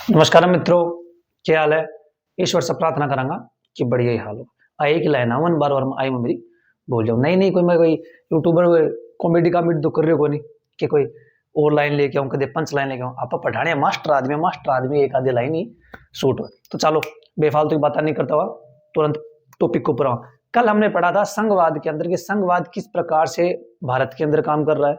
नमस्कार मित्रों, क्या हाल है। ईश्वर से प्रार्थना करांगा कि बढ़िया ही हाल हो। आई कि लाइन आवन बार बार आई मेरी बोल जाओ नहीं नहीं कोई मैं कोई यूट्यूबर कॉमेडी कामेडी तो कर रहे हो नहीं कि कोई और लाइन लेके आऊं कदे पंच लाइन लेके आऊं। आप पढ़ाने मास्टर आदमी एक आधे लाइन ही सूट हो। तो चलो बेफालतू की बात नहीं करता हुआ तुरंत टॉपिक को पूरा। कल हमने पढ़ा था संघवाद के अंदर कि संघवाद किस प्रकार से भारत के अंदर काम कर रहा है,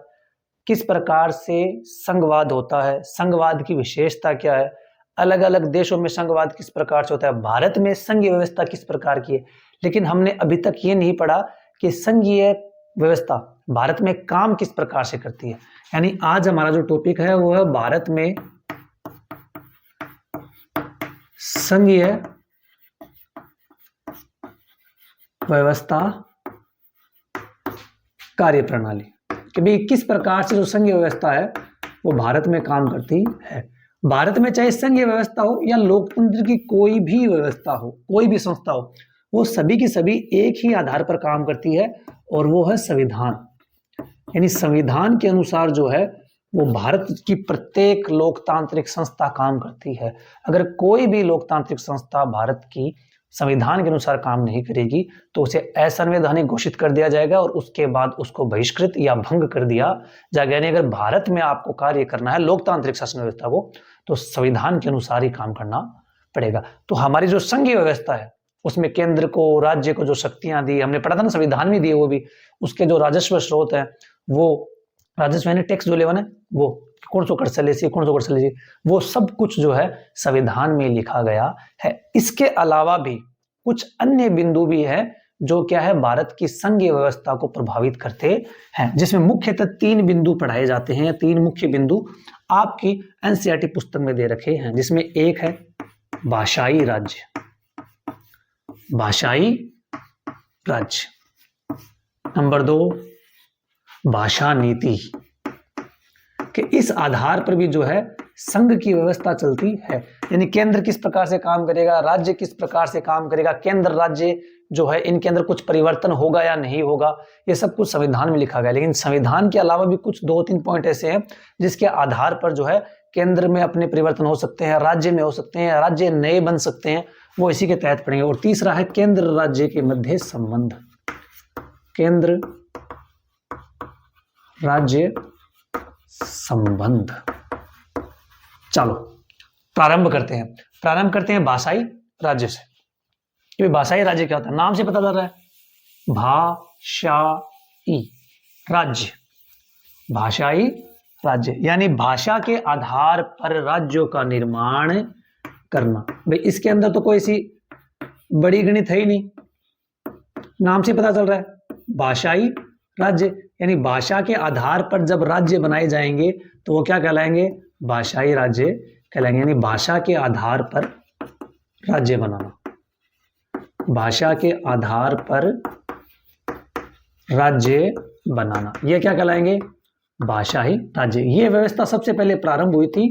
किस प्रकार से संघवाद होता है, संघवाद की विशेषता क्या है, अलग अलग देशों में संघवाद किस प्रकार से होता है, भारत में संघीय व्यवस्था किस प्रकार की है। लेकिन हमने अभी तक ये नहीं पढ़ा कि संघीय व्यवस्था भारत में काम किस प्रकार से करती है। यानी आज हमारा जो टॉपिक है वो है भारत में संघीय व्यवस्था कार्य प्रणाली कि भाई किस प्रकार से जो संघीय व्यवस्था है वो भारत में काम करती है। भारत में चाहे संघीय व्यवस्था हो या लोकतंत्र की कोई भी व्यवस्था हो, कोई भी संस्था हो, वो सभी की सभी एक ही आधार पर काम करती है और वो है संविधान। यानी संविधान के अनुसार जो है वो भारत की प्रत्येक लोकतांत्रिक संस्था काम करती है। अगर कोई भी लोकतांत्रिक संस्था भारत की संविधान के अनुसार काम नहीं करेगी तो उसे असंवैधानिक घोषित कर दिया जाएगा और उसके बाद उसको बहिष्कृत या भंग कर दिया जाएगा। यानी अगर भारत में आपको कार्य करना है लोकतांत्रिक शासन व्यवस्था को तो संविधान के अनुसार ही काम करना पड़ेगा। तो हमारी जो संघीय व्यवस्था है उसमें केंद्र को राज्य को जो शक्तियां दी, हमने पढ़ा था ना संविधान में दिए, वो भी उसके जो राजस्व स्रोत है वो राजस्व यानी टैक्स जो लेवन है वो कौन सो कर चले कौन सो कर चले, वो सब कुछ जो है संविधान में लिखा गया है। इसके अलावा भी कुछ अन्य बिंदु भी है जो क्या है भारत की संघीय व्यवस्था को प्रभावित करते हैं, जिसमें मुख्यतः 3 बिंदु पढ़ाए जाते हैं। 3 मुख्य बिंदु आपकी एनसीईआरटी पुस्तक में दे रखे हैं, जिसमें एक है भाषाई राज्य, भाषाई राज्य। नंबर 2 भाषा नीति कि इस आधार पर भी जो है संघ की व्यवस्था चलती है। यानी केंद्र किस प्रकार से काम करेगा, राज्य किस प्रकार से काम करेगा, केंद्र राज्य जो है इनके अंदर कुछ परिवर्तन होगा या नहीं होगा, ये सब कुछ संविधान में लिखा गया। लेकिन संविधान के अलावा भी कुछ 2-3 पॉइंट ऐसे हैं जिसके आधार पर जो है केंद्र में अपने परिवर्तन हो सकते हैं, राज्य में हो सकते हैं, राज्य नए बन सकते हैं, वो इसी के तहत पड़ेंगे। और तीसरा है केंद्र राज्य के मध्य संबंध, केंद्र राज्य संबंध। चलो प्रारंभ करते हैं भाषाई राज्य से। ये भाषाई राज्य क्या होता है, नाम से पता चल रहा है, भाषाई राज्य, भाषाई राज्य यानी भाषा के आधार पर राज्यों का निर्माण करना। भाई इसके अंदर तो कोई सी बड़ी गणित है ही नहीं, नाम से पता चल रहा है भाषाई राज्य। यानी भाषा के आधार पर जब राज्य बनाए जाएंगे तो वो क्या कहलाएंगे, भाषाई राज्य कहलाएंगे। यानी भाषा के आधार पर राज्य बनाना, भाषा के आधार पर राज्य बनाना, ये क्या कहलाएंगे, भाषाई राज्य। ये व्यवस्था सबसे पहले प्रारंभ हुई थी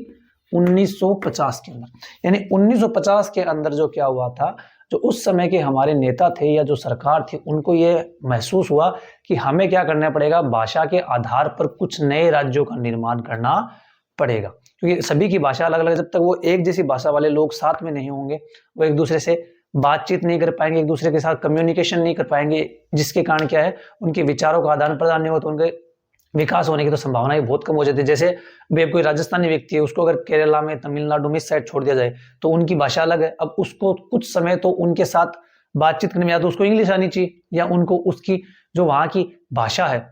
1950 के अंदर। यानी 1950 के अंदर जो क्या हुआ था, जो उस समय के हमारे नेता थे या जो सरकार थी उनको ये महसूस हुआ कि हमें क्या करना पड़ेगा, भाषा के आधार पर कुछ नए राज्यों का निर्माण करना पड़ेगा। क्योंकि सभी की भाषा अलग अलग, जब तक वो एक जैसी भाषा वाले लोग साथ में नहीं होंगे वो एक दूसरे से बातचीत नहीं कर पाएंगे, एक दूसरे के साथ कम्युनिकेशन नहीं कर पाएंगे, जिसके कारण क्या है उनके विचारों का आदान प्रदान नहीं हो तो उनके विकास होने की तो संभावना बहुत कम हो जाती है। जैसे कोई राजस्थानी व्यक्ति है, उसको अगर केरला में तमिलनाडु में इस साइड छोड़ दिया जाए तो उनकी भाषा अलग है। अब उसको कुछ समय तो उनके साथ बातचीत करने में या तो उसको इंग्लिश आनी चाहिए या उनको उसकी जो वहाँ की भाषा है,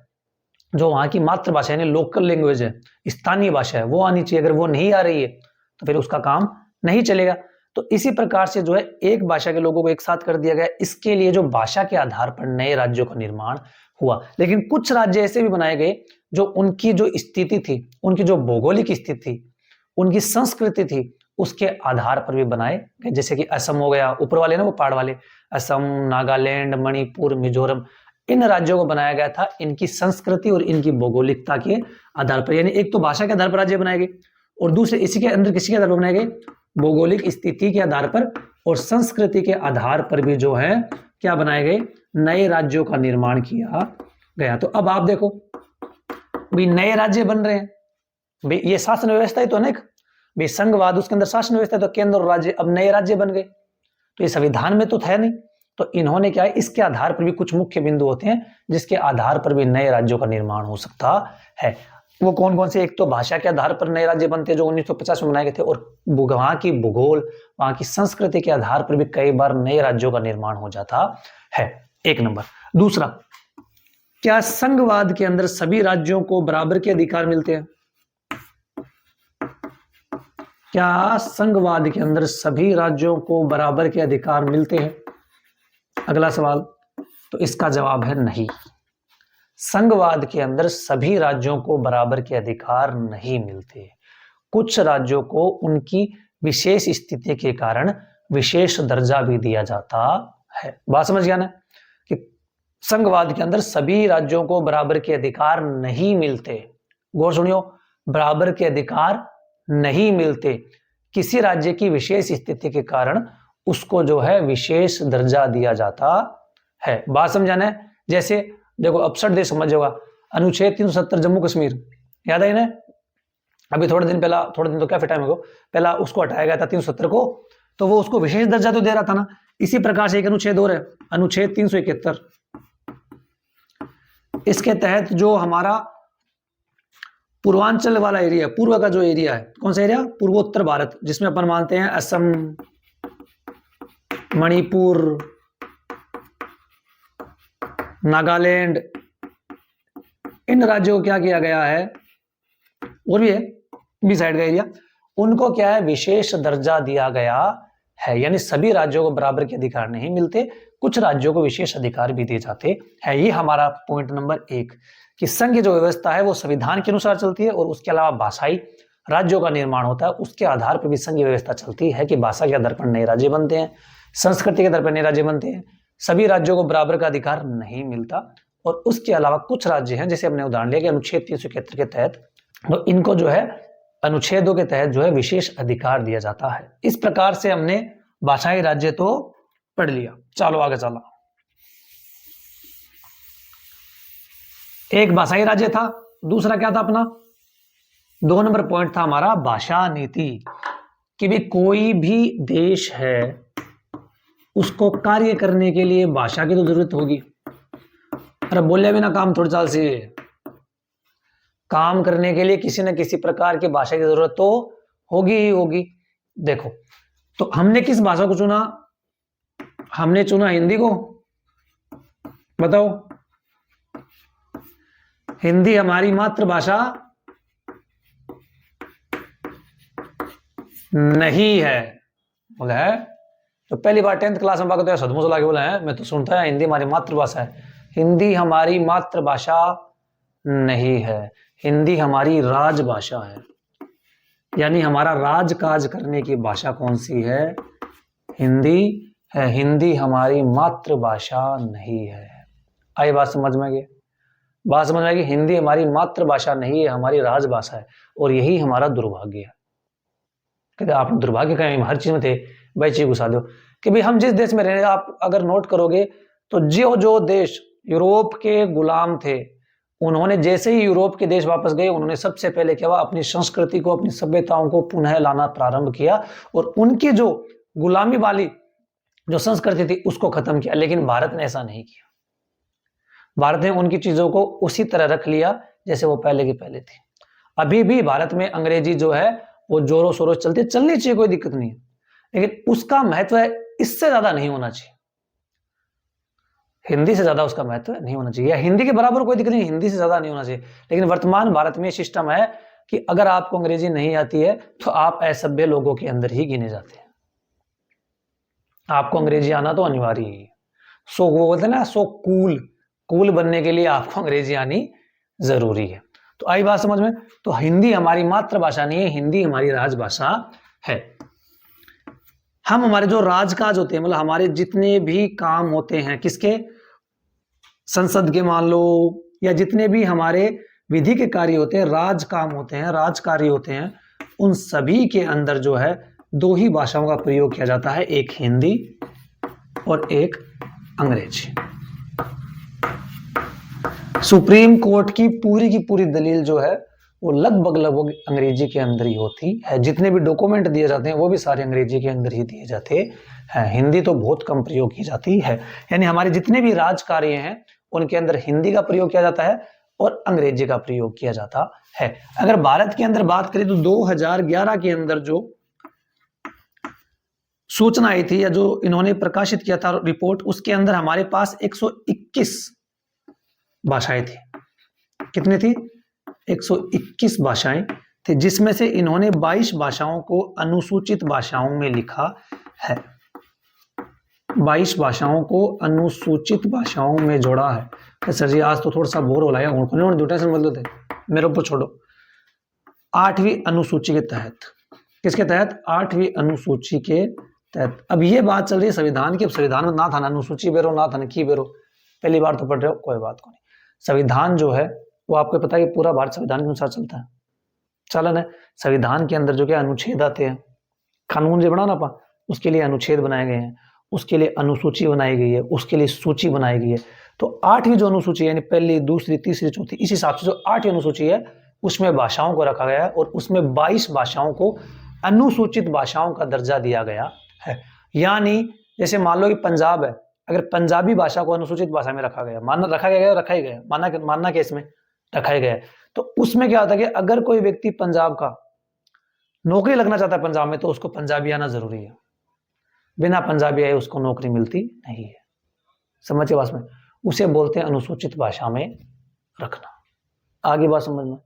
जो वहाँ की मातृभाषा यानी लोकल लैंग्वेज है, स्थानीय भाषा है, वो आनी चाहिए। अगर वो नहीं आ रही है तो फिर उसका काम नहीं चलेगा। तो इसी प्रकार से जो है एक भाषा के लोगों को एक साथ कर दिया गया। इसके लिए जो भाषा के आधार पर नए राज्यों का निर्माण हुआ। लेकिन कुछ राज्य ऐसे भी बनाए गए जो उनकी जो स्थिति थी, उनकी जो भौगोलिक स्थिति थी, उनकी संस्कृति थी, उसके आधार पर भी बनाए गए। जैसे कि असम हो गया, ऊपर वाले ना वो पहाड़ वाले, असम, नागालैंड, मणिपुर, मिजोरम, इन राज्यों को बनाया गया था इनकी संस्कृति और इनकी भौगोलिकता के आधार पर। यानी एक तो भाषा के आधार पर राज्य बनाए गए और दूसरे इसी के अंदर किसी के आधार पर बनाए गए, भौगोलिक स्थिति के आधार पर और संस्कृति के आधार पर भी जो है क्या बनाए गए, नए राज्यों का निर्माण किया गया। तो अब आप देखो भी नए राज्य बन रहे हैं, भाई ये शासन व्यवस्था ही तो है ना, भाई संघवाद उसके अंदर शासन व्यवस्था, तो केंद्र और राज्य अब नए राज्य बन गए, तो ये संविधान में तो था नहीं। तो इन्होंने क्या है, इसके आधार पर भी कुछ मुख्य बिंदु होते हैं जिसके आधार पर भी नए राज्यों का निर्माण हो सकता है। वो कौन कौन से? एक तो भाषा के आधार पर नए राज्य बनते हैं जो 1950 में बनाए गए थे, और वहां की भूगोल, वहां की संस्कृति के आधार पर भी कई बार नए राज्यों का निर्माण हो जाता है। एक नंबर। दूसरा, क्या संघवाद के अंदर सभी राज्यों को बराबर के अधिकार मिलते हैं? क्या संघवाद के अंदर सभी राज्यों को बराबर के अधिकार मिलते हैं? अगला सवाल। तो इसका जवाब है नहीं। संघवाद के अंदर सभी राज्यों को बराबर के अधिकार नहीं मिलते। कुछ राज्यों को उनकी विशेष स्थिति के कारण विशेष दर्जा भी दिया जाता है। बात समझ गया ना कि संघवाद के अंदर सभी राज्यों को बराबर के अधिकार नहीं मिलते। गौर सुनियो, बराबर के अधिकार नहीं मिलते। किसी राज्य की विशेष स्थिति के कारण उसको जो है विशेष दर्जा दिया जाता है। बात समझाना है। जैसे देखो, अपसट देश समझ होगा, अनुच्छेद 370 जम्मू कश्मीर, याद है ना? अभी थोड़े दिन तो क्या टाइम हो, पहला उसको हटाया गया था 370 को, तो वो उसको विशेष दर्जा तो दे रहा था ना। इसी प्रकार से एक अनुच्छेद और है, अनुच्छेद 371। इसके तहत जो हमारा पूर्वांचल वाला एरिया, पूर्व का जो एरिया है, कौन सा एरिया? पूर्वोत्तर भारत, जिसमें अपन मानते हैं असम, मणिपुर, नागालैंड, इन राज्यों को क्या किया गया है, और भी है बी साइड का एरिया, उनको क्या है, विशेष दर्जा दिया गया है। यानी सभी राज्यों को बराबर के अधिकार नहीं मिलते, कुछ राज्यों को विशेष अधिकार भी दिए जाते हैं। ये हमारा पॉइंट नंबर 1 कि संघ की जो व्यवस्था है वो संविधान के अनुसार चलती है, और उसके अलावा भाषाई राज्यों का निर्माण होता है, उसके आधार पर भी संघ की व्यवस्था चलती है कि भाषा के आधार पर नए राज्य बनते हैं, संस्कृति के आधार पर नए राज्य बनते हैं। सभी राज्यों को बराबर का अधिकार नहीं मिलता, और उसके अलावा कुछ राज्य हैं, जैसे हमने उदाहरण लिया कि अनुच्छेद 371 के तहत, तो इनको जो है अनुच्छेदों के तहत जो है विशेष अधिकार दिया जाता है। इस प्रकार से हमने भाषाई राज्य तो पढ़ लिया। चलो आगे चला। एक भाषाई राज्य था, दूसरा क्या था अपना? 2 नंबर पॉइंट था हमारा भाषा नीति, कि भी कोई भी देश है उसको कार्य करने के लिए भाषा की तो जरूरत होगी। अरे बोले बिना काम थोड़ी चाल सी, काम करने के लिए किसी न किसी प्रकार की भाषा की जरूरत तो होगी ही होगी। देखो, तो हमने किस भाषा को चुना? हमने चुना हिंदी को। बताओ, हिंदी हमारी मातृभाषा नहीं है। बोला है तो पहली बार 10th क्लास में बात करते हैं सदमुख ला के बोला है, मैं तो सुनता है हिंदी हमारी मातृभाषा है। हिंदी हमारी मातृभाषा नहीं है, हिंदी हमारी राजभाषा है। यानी हमारा राजकाज करने की भाषा कौन सी है? हिंदी है। हिंदी हमारी मातृभाषा नहीं है। आई बात समझ में गई? बात समझ में आएगी? हिंदी हमारी मातृभाषा नहीं है, हमारी राजभाषा है, और यही हमारा दुर्भाग्य है। कहते आप दुर्भाग्य कहें, हर चीज में थे भाई, चीज घुसा दो कि भाई हम जिस देश में रह रहे हैं, आप अगर नोट करोगे तो जो देश यूरोप के गुलाम थे, उन्होंने जैसे ही यूरोप के देश वापस गए, उन्होंने सबसे पहले क्या हुआ, अपनी संस्कृति को, अपनी सभ्यताओं को पुनः लाना प्रारंभ किया, और उनकी जो गुलामी वाली जो संस्कृति थी उसको खत्म किया। लेकिन भारत ने ऐसा नहीं किया। भारत ने उनकी चीजों को उसी तरह रख लिया जैसे वो पहले की पहले थी। अभी भी भारत में अंग्रेजी जो है वो जोरों शोरों चलती है, चलनी चाहिए, कोई दिक्कत नहीं है, लेकिन उसका महत्व इससे ज्यादा नहीं होना चाहिए। हिंदी से ज्यादा उसका महत्व नहीं होना चाहिए, या हिंदी के बराबर कोई दिक्कत नहीं, हिंदी से ज्यादा नहीं होना चाहिए। लेकिन वर्तमान भारत में सिस्टम है कि अगर आपको अंग्रेजी नहीं आती है तो आप असभ्य लोगों के अंदर ही गिने जाते हैं। आपको अंग्रेजी आना तो अनिवार्य ही है। सो वो बोलते हैं ना, सो कूल बनने के लिए आपको अंग्रेजी आनी जरूरी है। तो आई बात समझ में? तो हिंदी हमारी मातृभाषा नहीं है, हिंदी हमारी राजभाषा है। हम हमारे जो राजकाज होते हैं, मतलब हमारे जितने भी काम होते हैं, किसके? संसद के मान लो, या जितने भी हमारे विधि के कार्य होते हैं, राज काम होते हैं, राज कार्य होते हैं, उन सभी के अंदर जो है 2 ही भाषाओं का प्रयोग किया जाता है, एक हिंदी और एक अंग्रेजी। सुप्रीम कोर्ट की पूरी दलील जो है वो लगभग अंग्रेजी के अंदर ही होती है। जितने भी डॉक्यूमेंट दिए जाते हैं वो भी सारे अंग्रेजी के अंदर ही दिए जाते हैं। हिंदी तो बहुत कम प्रयोग की जाती है। यानी हमारे जितने भी राज कार्य हैं उनके अंदर हिंदी का प्रयोग किया जाता है और अंग्रेजी का प्रयोग किया जाता है। अगर भारत के अंदर बात करें तो 2011 के अंदर जो सूचना आई थी या जो इन्होंने प्रकाशित किया था रिपोर्ट, उसके अंदर हमारे पास 121 भाषाएं थी। कितनी थी? 121 भाषाएं थी, जिसमें से इन्होंने 22 भाषाओं को अनुसूचित भाषाओं में लिखा है। 22 भाषाओं को अनुसूचित भाषाओं में जोड़ा है। सर जी आज तो थोड़ा सा बोर हो रहा है, टेंशन मत लो, मेरे ऊपर छोड़ो। 8वीं अनुसूची के तहत, किसके तहत? 8वीं अनुसूची के तहत। अब ये बात चल रही है संविधान की। संविधान में ना था ना अनुसूची बेरो, ना था ना की बेरो, पहली बार तो पढ़ रहे हो, कोई बात को नहीं। संविधान जो है वो आपको पता है कि पूरा भारत संविधान के अनुसार चलता है, चलन है। संविधान के अंदर जो क्या अनुच्छेद आते हैं, कानून जो बना ना पा, उसके लिए अनुच्छेद बनाए गए हैं, उसके लिए अनुसूची बनाई गई है, उसके लिए सूची बनाई गई है। तो 8वीं जो अनुसूची यानी पहली, दूसरी, तीसरी, चौथी, इस हिसाब से जो 8वीं अनुसूची है उसमें भाषाओं को रखा गया है और उसमें 22 भाषाओं को अनुसूचित भाषाओं का दर्जा दिया गया है। यानी जैसे मान लो कि पंजाब है, अगर पंजाबी भाषा को अनुसूचित भाषा में रखा गया, मानना रखा गया, रखा ही गया, मानना केस में रखा ही गया, तो उसमें क्या होता है कि अगर कोई व्यक्ति पंजाब का नौकरी लगना चाहता है पंजाब में, तो उसको पंजाबी आना जरूरी है। बिना पंजाबी आए उसको नौकरी मिलती नहीं है। समझिए बात में, उसे बोलते हैं अनुसूचित भाषा में रखना। आगे बात समझ में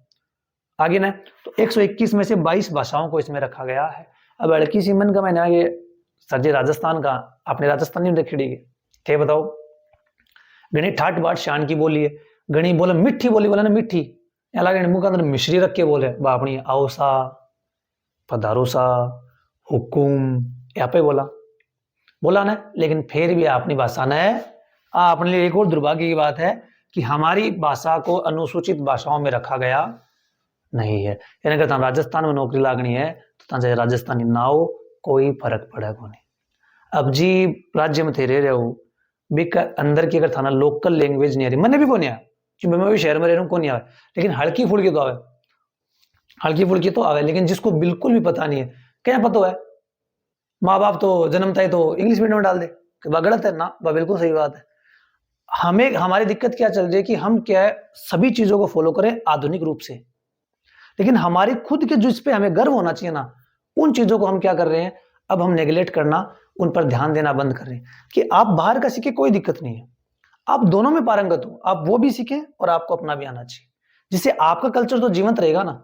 आगे ना। तो 121 में से 22 भाषाओं को इसमें रखा गया है। अब लड़की सी मन का मैंने आगे सर जी राजस्थान का, आपने राजस्थानी में देखी थे, बताओ। गणी ठाट बाट शान की बोली है, गणी बोले मिठी बोली, बोला ना मिठी, लगे मुंह के अंदर मिश्री रख के बोले बापनी आओसा पधारोसा हुकुम, यहाँ पे बोला ना। लेकिन फिर भी अपनी भाषा ने, अपने लिए एक और दुर्भाग्य की बात है कि हमारी भाषा को अनुसूचित भाषाओं में रखा गया नहीं है। यानी अगर राजस्थान में नौकरी लागनी है तो चाहे राजस्थानी ना हो, कोई फर्क पड़ेगा नहीं। अब जी राज्य में थे रह रहे हो बिक अंदर की, अगर थाना लोकल लैंग्वेज नहीं आ रही, मैंने भी को नहीं आया कि मैं भी शहर में रह रहा हूँ, को नहीं आवे, लेकिन हल्की फुल्की तो आवे, हल्की फुल्की तो आवे। लेकिन जिसको बिल्कुल भी पता नहीं है, क्या पता है, माँ बाप तो जन्मता है तो इंग्लिश मीडियम में डाल दे, वह गलत है ना, वह बिल्कुल सही बात है। हमें हमारी दिक्कत क्या चल रही है कि हम क्या है सभी चीजों को फॉलो करें आधुनिक रूप से, लेकिन हमारी खुद के जो इस पे हमें गर्व होना चाहिए ना, उन चीजों को हम क्या कर रहे हैं, अब हम नेग्लेक्ट करना, उन पर ध्यान देना बंद कर रहे हैं। कि आप बाहर का सीखे कोई दिक्कत नहीं है, आप दोनों में पारंगत हो, आप वो भी सीखें और आपको अपना भी आना चाहिए, जिससे आपका कल्चर तो जीवंत रहेगा ना।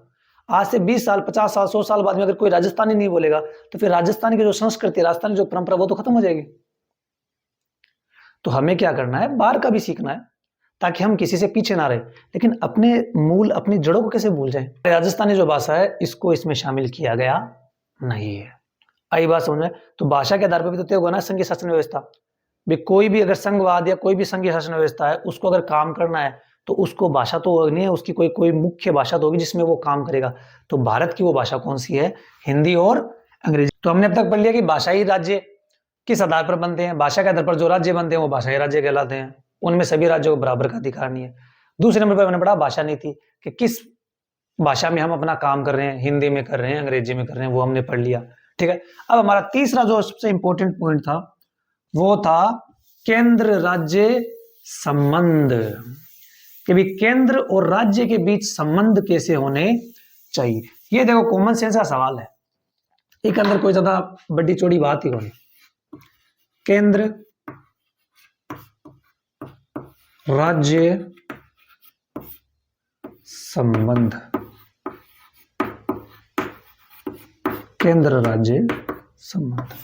आज से 20 साल 50 साल 100 साल बाद में अगर कोई राजस्थानी नहीं बोलेगा तो फिर राजस्थान की जो संस्कृति, राजस्थान की जो परंपरा, वो तो खत्म हो जाएगी। तो हमें क्या करना है, बाहर का भी सीखना है ताकि हम किसी से पीछे ना रहे, लेकिन अपने मूल, अपनी जड़ों को कैसे भूल जाएं। राजस्थानी जो भाषा है इसको इसमें शामिल किया गया नहीं है। आई बात समझ में। तो भाषा के आधार पर भी तो तय होगा ना संघीय शासन व्यवस्था भी। कोई भी अगर संघवाद या कोई भी संघीय शासन व्यवस्था है, उसको अगर काम करना है तो उसको भाषा तो नहीं है, उसकी कोई मुख्य भाषा तो होगी जिसमें वो काम करेगा। तो भारत की वो भाषा कौन सी है? हिंदी और अंग्रेजी। तो हमने अब तक पढ़ लिया कि भाषाई राज्य किस आधार पर बनते हैं। भाषा के आधार पर जो राज्य बनते हैं वो भाषाई राज्य कहलाते हैं, उनमें सभी राज्यों को बराबर का अधिकार नहीं है। दूसरे नंबर पर मैंने पढ़ा भाषा नीति, कि किस भाषा में हम अपना काम कर रहे हैं, हिंदी में कर रहे हैं, अंग्रेजी में कर रहे हैं, वो हमने पढ़ लिया। ठीक है। अब हमारा तीसरा जो सबसे इंपॉर्टेंट पॉइंट था वो था केंद्र राज्य संबंध, कि भी केंद्र और राज्य के बीच संबंध कैसे होने चाहिए। ये देखो कॉमन सेंस का सवाल है, एक अंदर कोई ज्यादा बड़ी चौड़ी बात ही होनी। केंद्र राज्य संबंध, केंद्र राज्य संबंध।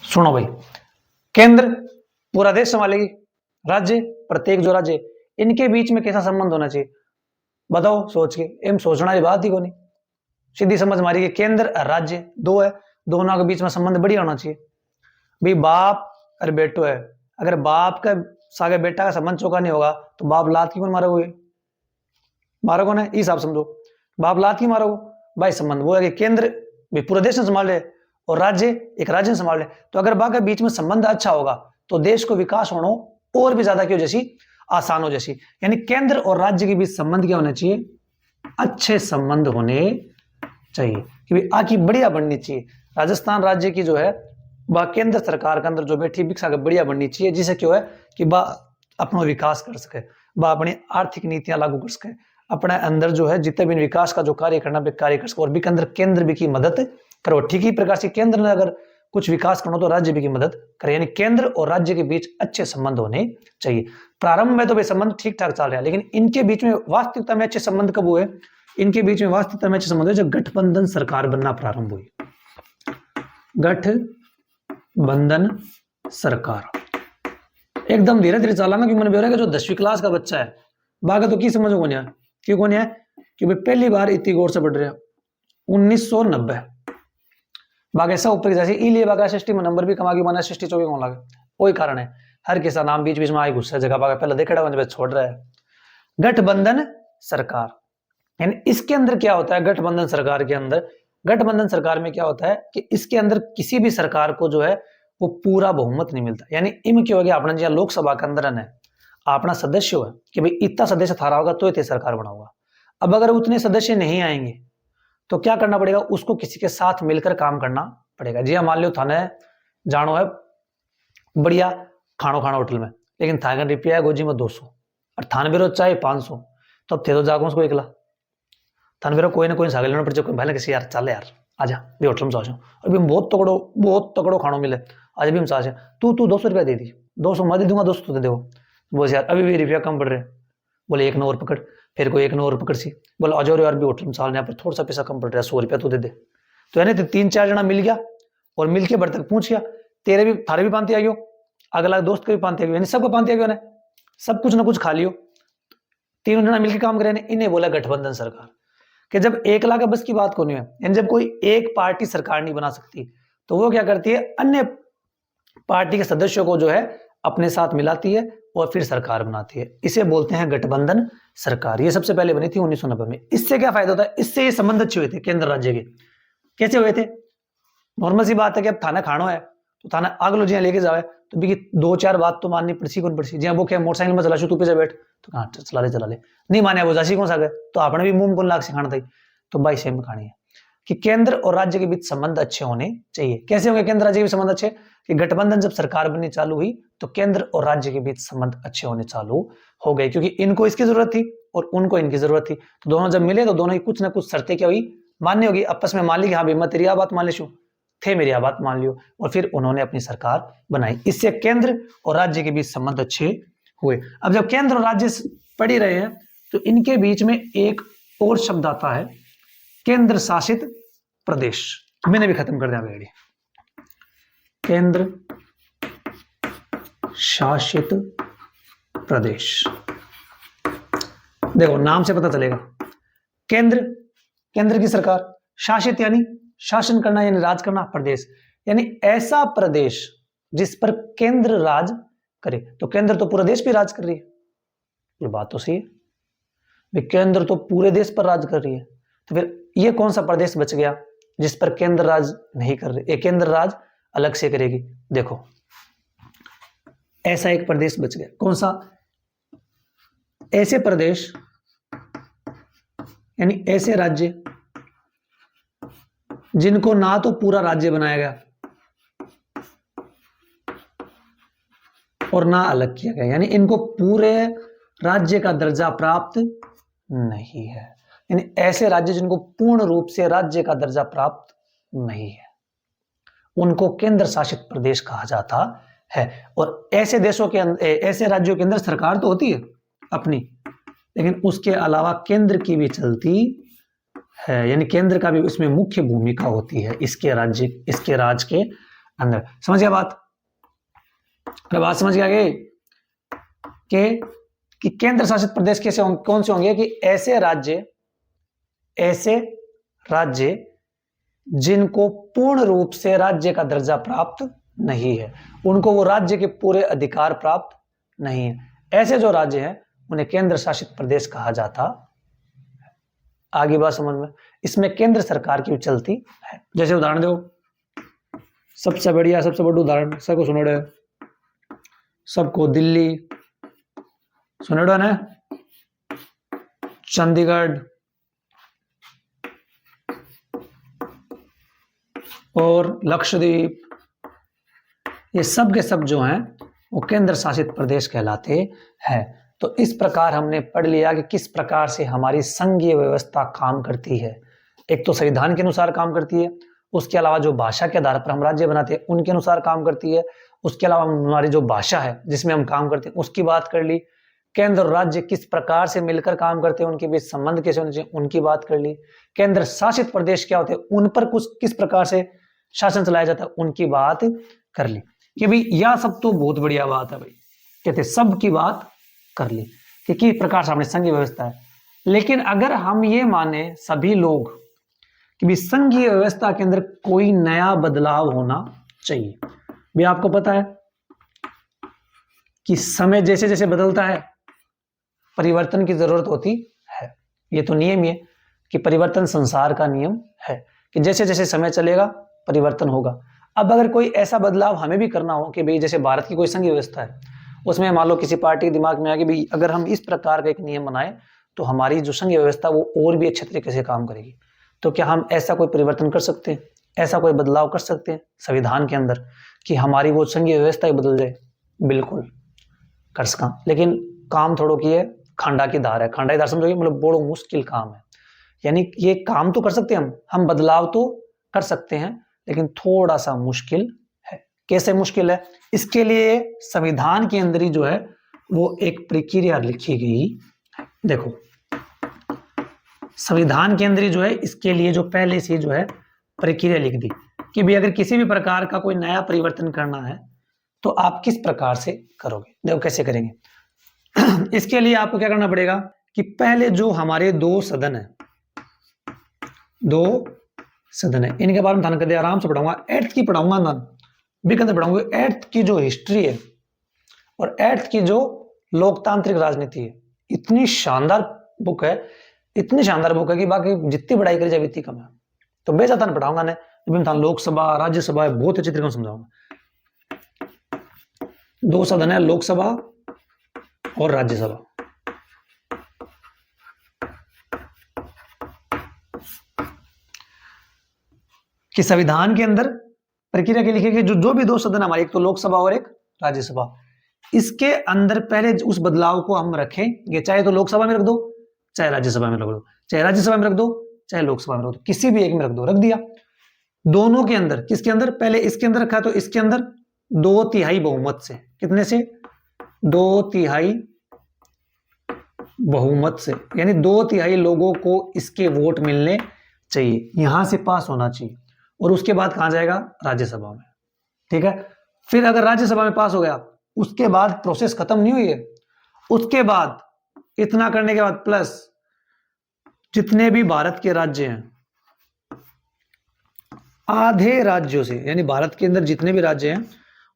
सुनो भाई, केंद्र पूरा देश संभालेगी, राज्य प्रत्येक जो राज्य, इनके बीच में कैसा संबंध होना चाहिए बताओ सोच के। एम सोचना की बात ही को नहीं, सीधी समझ मारी कि केंद्र और राज्य दो है, दोनों के बीच में संबंध बढ़िया होना चाहिए। भाई बाप और बेटो है, अगर बाप का सागे बेटा का संबंध चौका नहीं होगा तो बाप लात क्यों मारोगे? मारोगे ना, इस हिसाब समझो, बाप लात क्यों मारोगे भाई? संबंध वो है कि केंद्र भी पूरे देश में संभाल ले और राज्य एक राज्य में संभाल ले। तो अगर बाप के बीच में संबंध अच्छा होगा तो देश को विकास होना और भी ज्यादा क्यों जैसी आसान हो जैसी। यानी केंद्र और राज्य के बीच संबंध क्या होना चाहिए? अच्छे संबंध होने चाहिए कि भाई आकी बढ़िया बननी चाहिए। राजस्थान राज्य की जो है वह केंद्र सरकार के अंदर जो बैठी भिक्षा बढ़िया बननी चाहिए, जिसे क्यों है कि वह अपना विकास कर सके, वह अपनी आर्थिक नीतियां लागू कर सके, अपने अंदर जो है जितने भी विकास का जो कार्य करना कार्य कर सके, और भी के अंदर केंद्र भी की मदद करो। ठीक ही प्रकार से केंद्र ने अगर कुछ विकास करना तो राज्य भी की मदद करे, यानी केंद्र और राज्य के बीच अच्छे संबंध होने चाहिए। प्रारंभ में तो वे संबंध ठीक ठाक चल रहे हैं, लेकिन इनके बीच में वास्तविकता में अच्छे संबंध कब हुए? इनके बीच में वास्तविकता में अच्छे संबंध हुए जब गठबंधन सरकार बनना प्रारंभ हुई। गठबंधन सरकार एकदम धीरे धीरे चला ना, कि मन बेरा जो 10वीं क्लास का बच्चा है बागा तो की समझ को नहीं है, क्यों को नहीं है कि भाई पहली बार इतनी गौर से पढ़ रहे 1990 बागा ऐसा ऊपर जैसे इलिए बागा सृष्टि में नंबर भी कमा के बना सृष्टि 24 को लगे, वही कारण है हर किसा नाम बीच बीच में आई गुस्सा जगह बागा पहले देखा छोड़ रहा है। गठबंधन सरकार, यानी इसके अंदर क्या होता है? गठबंधन सरकार के अंदर, गठबंधन सरकार में क्या होता है कि इसके अंदर किसी भी सरकार को जो है वो पूरा बहुमत नहीं मिलता। यानी इम क्या हो गया, अपना जो लोकसभा के अंदर है अपना सदस्य है कि भाई इतना सदस्य थारा होगा तो ये सरकार बनाऊंगा। अब अगर उतने सदस्य नहीं आएंगे तो क्या करना पड़ेगा? उसको किसी के साथ मिलकर काम करना पड़ेगा। जी हाँ, मान लो थाने जानो है बढ़िया खानो खाना होटल में, लेकिन थाने रुपया है गोजी में 200 और थान बेरो चाहे 500, तो अब थे तो जागो उसको एकला थान बेरो कोई ना कोई सागल लेना पड़े, पहले किसी यार चल यार आजा भी होटल में चाहो और भी बहुत तगड़ो खानो मिले, आज भी हम चाहे तू 200 रुपया दे दी, 200 मैं दे दूंगा, 200 दे दो। बोले यार अभी भी रुपया कम पड़ रहे, बोले 1 नंबर पकड़, फिर कोई 1 नंबर पकड़ सी, बोले अजो यार भी होटल में चाल यहाँ पर थोड़ा सा पैसा कम पड़ रहा है, 100 रुपया तू दे दे। तो यानी 3-4 जना मिल गया और मिलके बढ़ तक पूछ गया, तेरे भी थारे भी पांति आ गयो, अगला दोस्त के भी पांति आ गयो, यानी सबको पांति आ गयो ने, सब कुछ ना कुछ खा लियो, 3 जना मिलकर काम करे। इन्हें बोला गठबंधन सरकार, कि जब एकला का बस की बात को नहीं है, यानी जब कोई एक पार्टी सरकार नहीं बना सकती तो वो क्या करती है, अन्य पार्टी के सदस्यों को जो है अपने साथ मिलाती है और फिर सरकार बनाती है। इसे बोलते हैं गठबंधन सरकार। ये सबसे पहले बनी थी 1990 में। इससे क्या फायदा होता है? इससे ये संबंध अच्छे हुए थे केंद्र राज्य के। कैसे हुए थे? नॉर्मल सी बात है कि अब थाना खानो है तो थाना आगलो जी लेके जावे तो भी 2-4 बात तो माननी पड़सी कौन पड़सी, जी वो क्या मोटरसाइकिल में चला तू पे जा बैठ, तो कहा चला ले नहीं माने वो जासी कौन सा गए तो आपने भी मुंह कौन लाग से खाना था। तो भाई सेम कहानी है कि केंद्र और राज्य के बीच संबंध अच्छे होने चाहिए। कैसे होंगे केंद्र राज्य के बीच संबंध अच्छे? कि गठबंधन जब सरकार बननी चालू हुई तो केंद्र और राज्य के बीच संबंध अच्छे होने चालू हो गए, क्योंकि इनको इसकी जरूरत थी और उनको इनकी जरूरत थी। तो दोनों जब मिले तो दोनों ही कुछ ना कुछ शर्तें क्या हुई, मान्य होगी, आपस में मान ली कि हाँ भाई मैं तेरी बात मान ले थे, मेरी बात मान लियो, और फिर उन्होंने अपनी सरकार बनाई। इससे केंद्र और राज्य के बीच संबंध अच्छे हुए। अब जब केंद्र और राज्य पढ़ ही रहे हैं तो इनके बीच में एक और शब्द आता है, केंद्र शासित प्रदेश। मैंने भी खत्म कर दिया बेड़ी, केंद्र शासित प्रदेश। देखो नाम से पता चलेगा, केंद्र की सरकार, शासित यानी शासन करना यानी राज करना, प्रदेश यानी ऐसा प्रदेश जिस पर केंद्र राज करे। तो केंद्र तो पूरा देश पे राज कर रही है, ये बात तो सही है, केंद्र तो पूरे देश पर राज कर रही है, तो फिर ये कौन सा प्रदेश बच गया जिस पर केंद्र राज नहीं कर रही, ये केंद्र राज अलग से करेगी? देखो ऐसा एक प्रदेश बच गया, कौन सा? ऐसे प्रदेश यानी ऐसे राज्य जिनको ना तो पूरा राज्य बनाया गया और ना अलग किया गया, यानी इनको पूरे राज्य का दर्जा प्राप्त नहीं है, यानी ऐसे राज्य जिनको पूर्ण रूप से राज्य का दर्जा प्राप्त नहीं है उनको केंद्र शासित प्रदेश कहा जाता है। और ऐसे देशों के अंदर, ऐसे राज्यों के अंदर सरकार तो होती है अपनी, लेकिन उसके अलावा केंद्र की भी चलती है, यानी केंद्र का भी उसमें मुख्य भूमिका होती है इसके राज के अंदर। समझ गया बात? बात समझ गया कि केंद्र शासित प्रदेश कैसे होंगे, कौन से होंगे? कि ऐसे राज्य जिनको पूर्ण रूप से राज्य का दर्जा प्राप्त नहीं है, उनको वो राज्य के पूरे अधिकार प्राप्त नहीं है, ऐसे जो राज्य हैं उन्हें केंद्र शासित प्रदेश कहा जाता। आगे बात समझ में? इसमें केंद्र सरकार की चलती है। जैसे उदाहरण दो, सबसे बढ़िया सबसे बड़ा उदाहरण सबको सुनोड़े, सबको दिल्ली सुनोड़े ने, चंडीगढ़, और लक्षद्वीप, ये सब के सब जो हैं वो केंद्र शासित प्रदेश कहलाते हैं। तो इस प्रकार हमने पढ़ लिया कि किस प्रकार से हमारी संघीय व्यवस्था काम करती है। एक तो संविधान के अनुसार काम करती है, उसके अलावा जो भाषा के आधार पर हम राज्य बनाते हैं उनके अनुसार काम करती है, उसके अलावा हमारी जो भाषा है जिसमें हम काम करते हैं उसकी बात कर ली, केंद्र और राज्य किस प्रकार से मिलकर काम करते हैं, उनके बीच संबंध कैसे होने चाहिए उनकी बात कर ली, केंद्र शासित प्रदेश क्या होते हैं उन पर कुछ किस प्रकार से शासन चलाया जाता है उनकी बात कर ली कि भाई यह सब तो बहुत बढ़िया बात है भाई, कहते सब की बात कर ली कि किस प्रकार से हमारी संघीय व्यवस्था है। लेकिन अगर हम ये माने सभी लोग कि भी संघीय व्यवस्था के अंदर कोई नया बदलाव होना चाहिए, भी आपको पता है कि समय जैसे जैसे बदलता है परिवर्तन की जरूरत होती है। ये तो नियम ही है कि परिवर्तन संसार का नियम है कि जैसे जैसे समय चलेगा परिवर्तन होगा। अब अगर कोई ऐसा बदलाव हमें भी करना हो कि भाई जैसे भारत की कोई संघीय व्यवस्था है, उसमें मान लो किसी पार्टी के दिमाग में आ कि भाई अगर हम इस प्रकार का एक नियम बनाए तो हमारी जो संघीय व्यवस्था वो और भी अच्छे तरीके से काम करेगी, तो क्या हम ऐसा कोई परिवर्तन कर सकते हैं, ऐसा कोई बदलाव कर सकते हैं संविधान के अंदर कि हमारी वो संघीय व्यवस्था ही बदल जाए? बिल्कुल कर सका, लेकिन काम थोड़ो की है, खांडा की धार है। खांडा की धार समझोगे मतलब बड़ो मुश्किल काम है। यानी ये काम तो कर सकते हैं हम बदलाव तो कर सकते हैं, लेकिन थोड़ा सा मुश्किल है। कैसे मुश्किल है? इसके लिए संविधान के अंदर ही जो है वो एक प्रक्रिया लिखी गई। देखो संविधान के अंदर ही जो है इसके लिए जो पहले से जो है प्रक्रिया लिख दी कि भी अगर किसी भी प्रकार का कोई नया परिवर्तन करना है तो आप किस प्रकार से करोगे। देखो कैसे करेंगे। इसके लिए आपको क्या करना पड़ेगा कि पहले जो हमारे दो सदन है इनके बारे में ध्यान कर दिया, आराम से पढ़ाऊंगा। एट्थ की पढ़ाऊंगा ना भी कहते पढ़ाऊंगा। एट्थ की जो हिस्ट्री है और एट्थ की जो लोकतांत्रिक राजनीति है, इतनी शानदार बुक है, इतनी शानदार बुक है कि बाकी जितनी पढ़ाई करी जाए इतनी कम है। तो बेजाता पढ़ाऊंगा ना, लोकसभा राज्यसभा है, बहुत अच्छे तरीके से समझाऊंगा। दो सदन है, लोकसभा और राज्यसभा। कि संविधान के अंदर प्रक्रिया के लिखे गए जो भी दो सदन हमारे, एक तो लोकसभा और एक राज्यसभा, इसके अंदर पहले उस बदलाव को हम रखेंगे, चाहे तो लोकसभा में रख दो चाहे राज्यसभा में रख दो, चाहे राज्यसभा में रख दो चाहे लोकसभा में रख दो, किसी भी एक में रख दो, रख दिया। दोनों के अंदर, किसके अंदर? पहले इसके अंदर रखा तो इसके अंदर 2/3 बहुमत से, कितने से? 2/3 बहुमत से, यानी 2/3 लोगों को इसके वोट मिलने चाहिए, यहां से पास होना चाहिए। और उसके बाद कहां जाएगा? राज्यसभा में। ठीक है। फिर अगर राज्यसभा में पास हो गया, उसके बाद प्रोसेस खत्म नहीं हुई है। उसके बाद इतना करने के बाद प्लस जितने भी भारत के राज्य हैं, आधे राज्यों से, यानी भारत के अंदर जितने भी राज्य हैं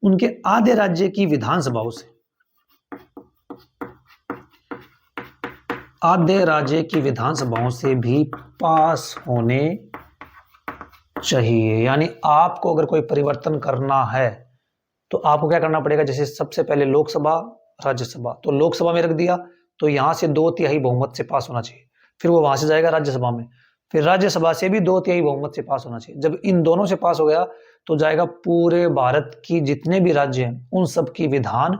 उनके आधे राज्य की विधानसभाओं से, आधे राज्य की विधानसभाओं से भी पास होने चाहिए। यानी आपको अगर कोई परिवर्तन करना है तो आपको क्या करना पड़ेगा? जैसे सबसे पहले लोकसभा राज्यसभा, तो लोकसभा में रख दिया तो यहां से 2/3 बहुमत से पास होना चाहिए। फिर वो वहां से जाएगा राज्यसभा में, फिर राज्यसभा से भी 2/3 बहुमत से पास होना चाहिए। जब इन दोनों से पास हो गया तो जाएगा पूरे भारत की जितने भी राज्य हैं उन सब की विधान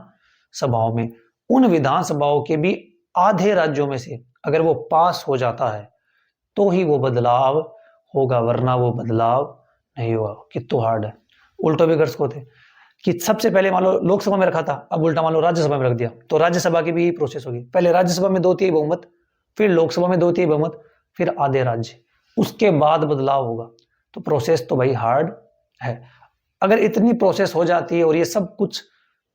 सभाओं में। उन विधानसभाओं के भी आधे राज्यों में से अगर वो पास हो जाता है तो ही वो बदलाव होगा, वरना वो बदलाव नहीं होगा। कितना हार्ड है। उल्टो भी कर सकते कि सबसे पहले मान लो लोकसभा में रखा था, अब उल्टा मान लो राज्यसभा में रख दिया, तो राज्यसभा की भी प्रोसेस होगी। पहले राज्यसभा में 2/3 बहुमत, फिर लोकसभा में 2/3 बहुमत, फिर आधे राज्य, उसके बाद बदलाव होगा। तो प्रोसेस तो भाई हार्ड है। अगर इतनी प्रोसेस हो जाती है और ये सब कुछ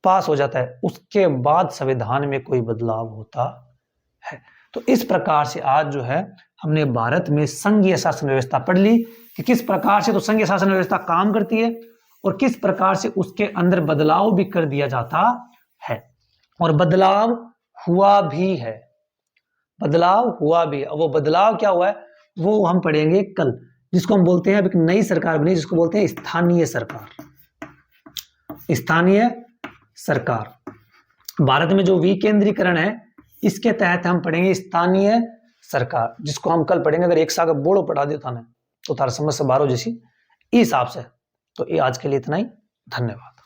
पास हो जाता है, उसके बाद संविधान में कोई बदलाव होता है। तो इस प्रकार से आज जो है हमने भारत में संघीय शासन व्यवस्था पढ़ ली कि किस प्रकार से तो संघीय शासन व्यवस्था काम करती है और किस प्रकार से उसके अंदर बदलाव भी कर दिया जाता है। और बदलाव हुआ भी है, बदलाव हुआ भी है। वो बदलाव क्या हुआ है वो हम पढ़ेंगे कल, जिसको हम बोलते हैं अब एक नई सरकार बनी, जिसको बोलते हैं स्थानीय सरकार। स्थानीय सरकार भारत में जो विकेंद्रीकरण है इसके तहत हम पढ़ेंगे स्थानीय सरकार, जिसको हम कल पढ़ेंगे। अगर एक साल बोलो पढ़ा देता ना तो तारा समझ से बारो जैसी इस हिसाब से। तो ये आज के लिए इतना ही, धन्यवाद।